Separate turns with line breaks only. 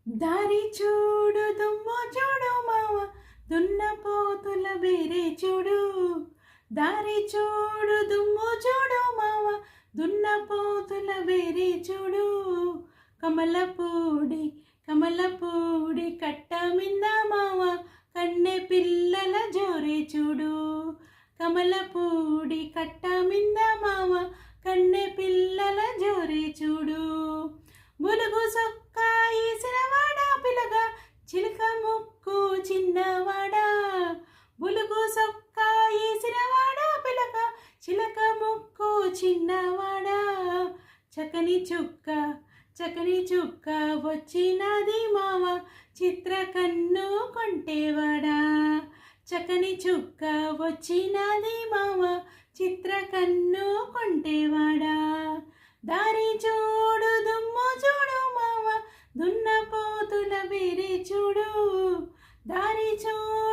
దారి చూడు దుమ్ము చూడు మావ దున్నపోతుల బేరే చూడు. దారి చూడు దుమ్ము చూడు మావ దున్నపోతుల బేరే చూడు. కమలపూడి కమలపూడి కట్ట మింద మావ కన్నె పిల్లల జోరే చూడు. కమలపూడి కట్ట మింద మావ కన్నె పిల్లల జోరే చూడు. బులుగు సొక్కా ఈసినవాడా పిలగా చిలక ముక్కు చిన్నవాడా. బులుగు సొక్కా ఈసినవాడా పిలగా చిలక ముక్కు చిన్నవాడా. చకని చుక్క వచ్చినది మావ చిత్ర కన్ను కొంటేవాడా. చకని చుక్క వచ్చినది మావ చిత్ర కన్ను కొంటేవాడా. దారి చూడు దుమ్ము చూడు మావ దున్నపోతుల బేరే చూడు. దారి చూడు